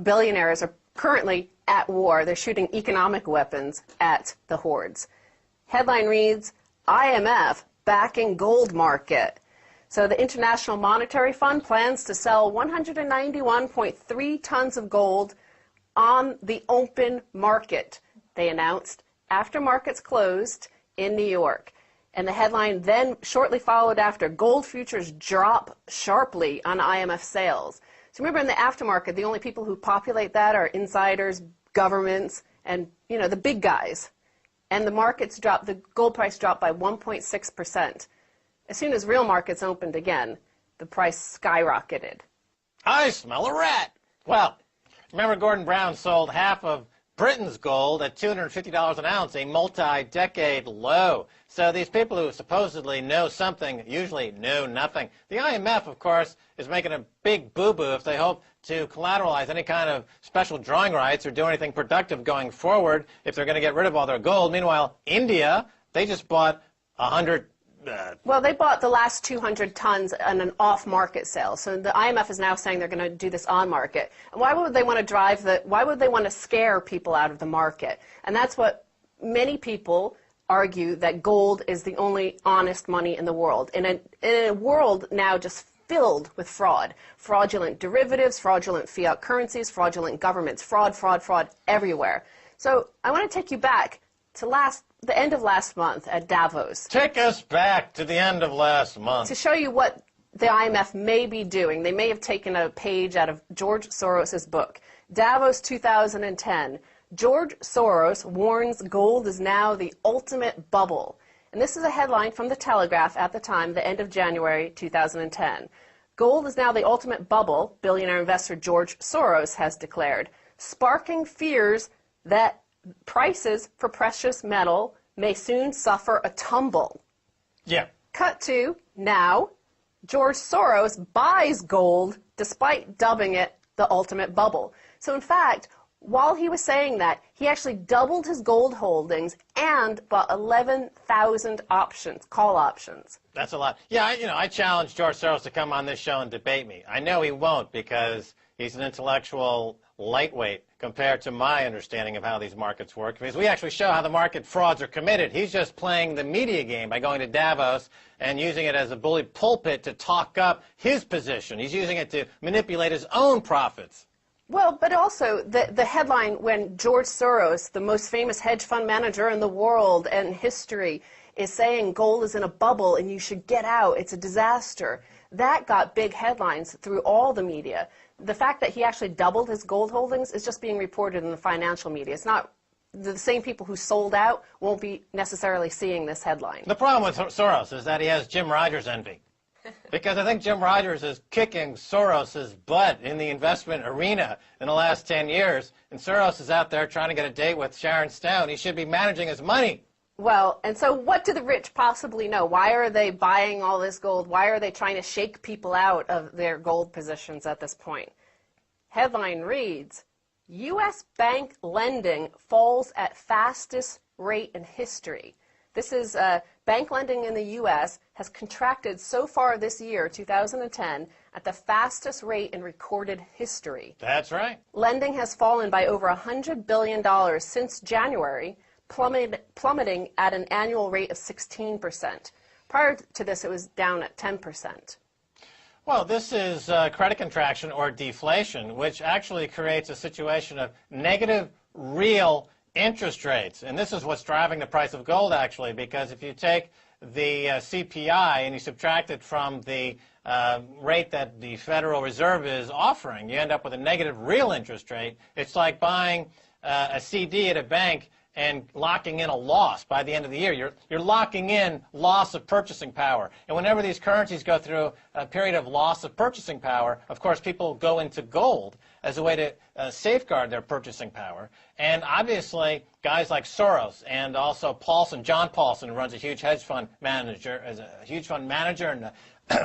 billionaires are currently at war. They're shooting economic weapons at the hordes. Headline reads, IMF backing gold market. So the International Monetary Fund plans to sell 191.3 tons of gold on the open market, they announced, after markets closed in New York. And the headline then shortly followed after, gold futures drop sharply on IMF sales. So remember, in the aftermarket, the only people who populate that are insiders, governments, and, you know, the big guys. And the markets dropped, the gold price dropped by 1.6%. As soon as real markets opened again, the price skyrocketed. I smell a rat. Well, remember Gordon Brown sold half of Britain's gold at $250 an ounce, a multi-decade low. So these people who supposedly know something usually know nothing. The IMF, of course, is making a big boo-boo if they hope to collateralize any kind of special drawing rights or do anything productive going forward if they're going to get rid of all their gold. Meanwhile, India, they just bought 100... Well, they bought the last 200 tons on an off-market sale. So the IMF is now saying they're going to do this on-market. And why would they want to why would they want to scare people out of the market? And that's what many people argue, that gold is the only honest money in the world. In a world now just filled with fraud. Fraudulent derivatives, fraudulent fiat currencies, fraudulent governments, fraud, fraud, fraud everywhere. So I want to take you back to the end of last month at Davos. Take us back to the end of last month. To show you what the IMF may be doing. They may have taken a page out of George Soros' book. Davos 2010. George Soros warns gold is now the ultimate bubble. And this is a headline from The Telegraph at the time, the end of January 2010. Gold is now the ultimate bubble, billionaire investor George Soros has declared, sparking fears that prices for precious metal may soon suffer a tumble. Yeah. Cut to now, George Soros buys gold despite dubbing it the ultimate bubble. So in fact, while he was saying that, he actually doubled his gold holdings and bought 11,000 options, call options. That's a lot. Yeah, I challenged George Soros to come on this show and debate me. I know he won't because he's an intellectual lightweight compared to my understanding of how these markets work, because we actually show how the market frauds are committed. He's just playing the media game by going to Davos and using it as a bully pulpit to talk up his position. He's using it to manipulate his own profits. Well, but also the headline when George Soros, the most famous hedge fund manager in the world and history, is saying gold is in a bubble and you should get out, it's a disaster, that got big headlines through all the media. The fact that he actually doubled his gold holdings is just being reported in the financial media. It's not the same people who sold out won't be necessarily seeing this headline. The problem with Soros is that he has Jim Rogers envy. Because I think Jim Rogers is kicking Soros's butt in the investment arena in the last 10 years, and Soros is out there trying to get a date with Sharon Stone. He should be managing his money. Well, and so what do the rich possibly know? Why are they buying all this gold? Why are they trying to shake people out of their gold positions at this point? Headline reads, U.S. bank lending falls at fastest rate in history. This is bank lending in the U.S. has contracted so far this year, 2010, at the fastest rate in recorded history. That's right. Lending has fallen by over $100 billion since January, plummeting at an annual rate of 16%. Prior to this, it was down at 10%. Well, this is credit contraction or deflation, which actually creates a situation of negative real interest rates. And this is what's driving the price of gold, actually, because if you take the CPI and you subtract it from the rate that the Federal Reserve is offering, you end up with a negative real interest rate. It's like buying a CD at a bank and locking in a loss by the end of the year. You're locking in loss of purchasing power. And whenever these currencies go through a period of loss of purchasing power, of course, people go into gold as a way to safeguard their purchasing power. And obviously, guys like Soros and also Paulson, John Paulson, who runs a huge hedge fund manager, and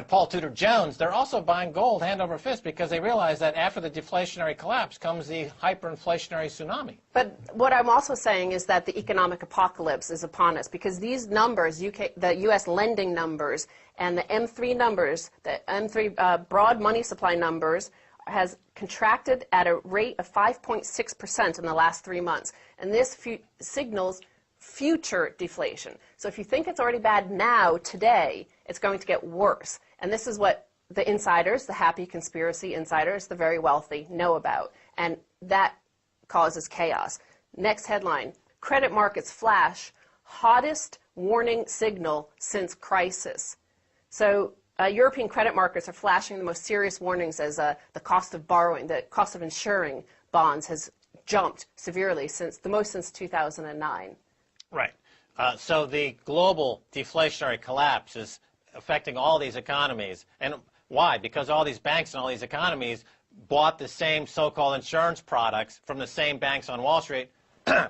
Paul Tudor Jones, they're also buying gold hand over fist because they realize that after the deflationary collapse comes the hyperinflationary tsunami. But what I'm also saying is that the economic apocalypse is upon us because these numbers, the U.S. lending numbers and the M3 numbers, the M3 broad money supply numbers, has contracted at a rate of 5.6% in the last 3 months. And this signals future deflation. So if you think it's already bad now, today, it's going to get worse. And this is what the insiders, the happy conspiracy insiders, the very wealthy, know about. And that causes chaos. Next headline, credit markets flash, hottest warning signal since crisis. So European credit markets are flashing the most serious warnings as the cost of borrowing, the cost of insuring bonds has jumped severely since 2009. Right. So the global deflationary collapse is affecting all these economies. And why? Because all these banks and all these economies bought the same so-called insurance products from the same banks on Wall Street,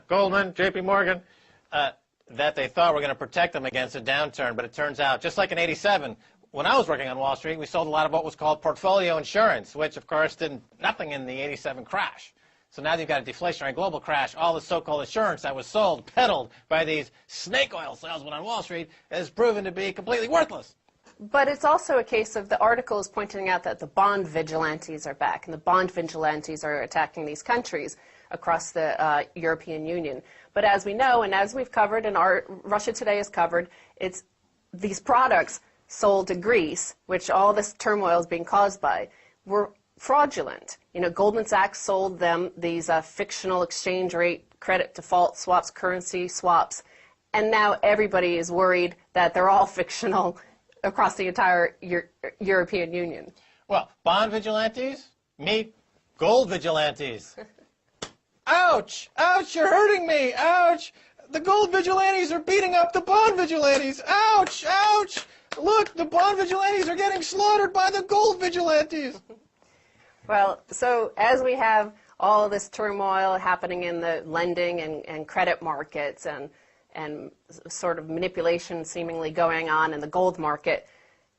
Goldman, JP Morgan, that they thought were going to protect them against a downturn. But it turns out, just like in '87, when I was working on Wall Street, we sold a lot of what was called portfolio insurance, which, of course, did nothing in the '87 crash. So now you've got a deflationary global crash. All the so-called insurance that was sold, peddled by these snake oil salesmen on Wall Street, has proven to be completely worthless. But it's also a case of the article is pointing out that the bond vigilantes are back, and the bond vigilantes are attacking these countries across the European Union. But as we know, and as we've covered, and our Russia Today has covered, it's these products sold to Greece, which all this turmoil is being caused by, were fraudulent. You know, Goldman Sachs sold them these fictional exchange rate credit default swaps, currency swaps, and now everybody is worried that they're all fictional across the entire European Union. Well, bond vigilantes meet gold vigilantes. Ouch! Ouch! You're hurting me! Ouch! The gold vigilantes are beating up the bond vigilantes! Ouch! Ouch! Look, the bond vigilantes are getting slaughtered by the gold vigilantes! Well, so as we have all this turmoil happening in the lending and credit markets and sort of manipulation seemingly going on in the gold market,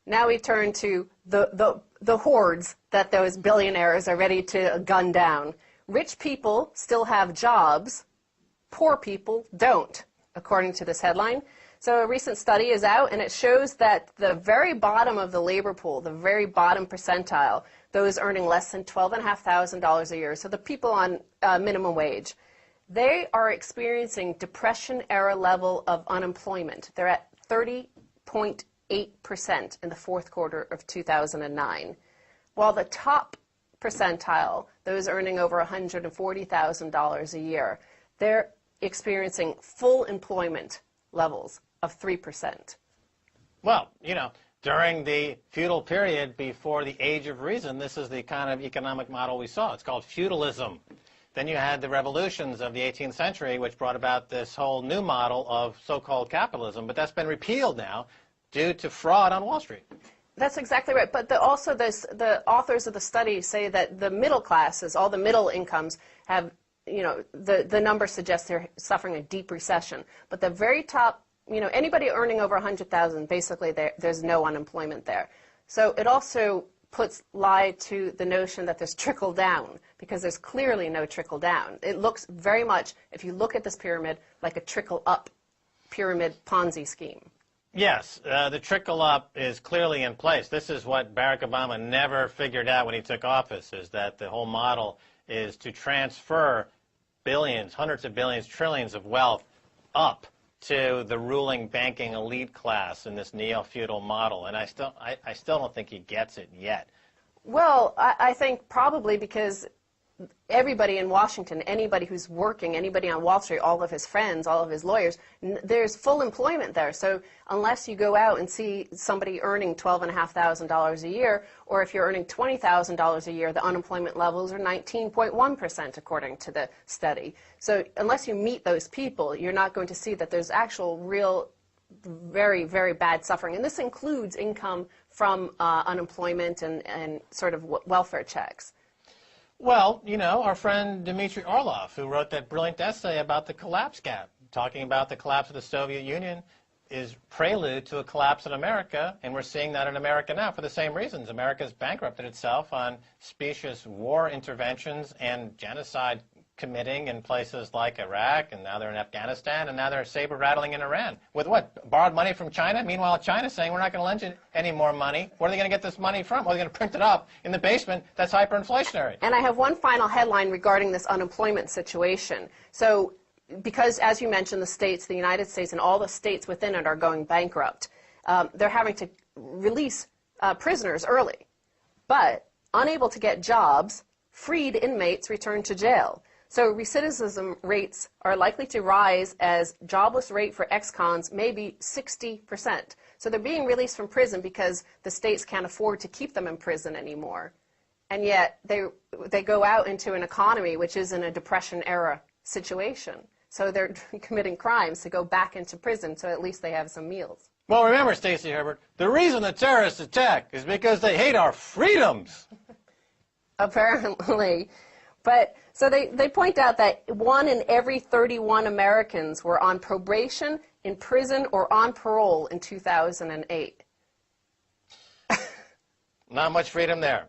now we turn to the hordes that those billionaires are ready to gun down. Rich people still have jobs, poor people don't, according to this headline. So a recent study is out, and it shows that the very bottom of the labor pool, the very bottom percentile, those earning less than $12,500 a year, so the people on minimum wage, they are experiencing depression-era level of unemployment. They're at 30.8% in the fourth quarter of 2009, while the top percentile, those earning over $140,000 a year, they're experiencing full employment levels of 3%. Well, you know, during the feudal period before the Age of Reason, this is the kind of economic model we saw. It's called feudalism. Then you had the revolutions of the 18th century, which brought about this whole new model of so-called capitalism, but that's been repealed now due to fraud on Wall Street. That's exactly right. But also the authors of the study say that the middle classes, all the middle incomes, have, you know, the numbers suggest they're suffering a deep recession. But the very top, you know, anybody earning over $100,000, basically there's no unemployment there. So it also puts lie to the notion that there's trickle down, because there's clearly no trickle down. It looks very much, if you look at this pyramid, like a trickle up pyramid Ponzi scheme. Yes, the trickle up is clearly in place. This is what Barack Obama never figured out when he took office, is that the whole model is to transfer billions, hundreds of billions, trillions of wealth up to the ruling banking elite class in this neo-feudal model. And I still don't think he gets it yet. Well, I think probably because everybody in Washington, anybody who's working, anybody on Wall Street, all of his friends, all of his lawyers, there's full employment there. So unless you go out and see somebody earning $12,500 a year, or if you're earning $20,000 a year, the unemployment levels are 19.1% according to the study. So unless you meet those people, you're not going to see that there's actual real very, very bad suffering. And this includes income from unemployment and sort of welfare checks. Well, you know, our friend Dmitry Orlov, who wrote that brilliant essay about the collapse gap, talking about the collapse of the Soviet Union, is prelude to a collapse in America, and we're seeing that in America now for the same reasons. America's bankrupted itself on specious war interventions and genocide committing in places like Iraq, and now they're in Afghanistan, and now they're saber-rattling in Iran. With what? Borrowed money from China? Meanwhile, China's saying, we're not going to lend you any more money. Where are they going to get this money from? Well, they're going to print it up in the basement. That's hyperinflationary. And I have one final headline regarding this unemployment situation. So, because, as you mentioned, the United States and all the states within it are going bankrupt, they're having to release prisoners early. But, unable to get jobs, freed inmates return to jail. So recidivism rates are likely to rise as jobless rate for ex-cons may be 60%. So they're being released from prison because the states can't afford to keep them in prison anymore. And yet they go out into an economy which is in a Depression-era situation. So they're committing crimes to go back into prison so at least they have some meals. Well, remember, Stacey Herbert, the reason the terrorists attack is because they hate our freedoms. Apparently. But so they point out that 1 in every 31 Americans were on probation, in prison, or on parole in 2008. Not much freedom there.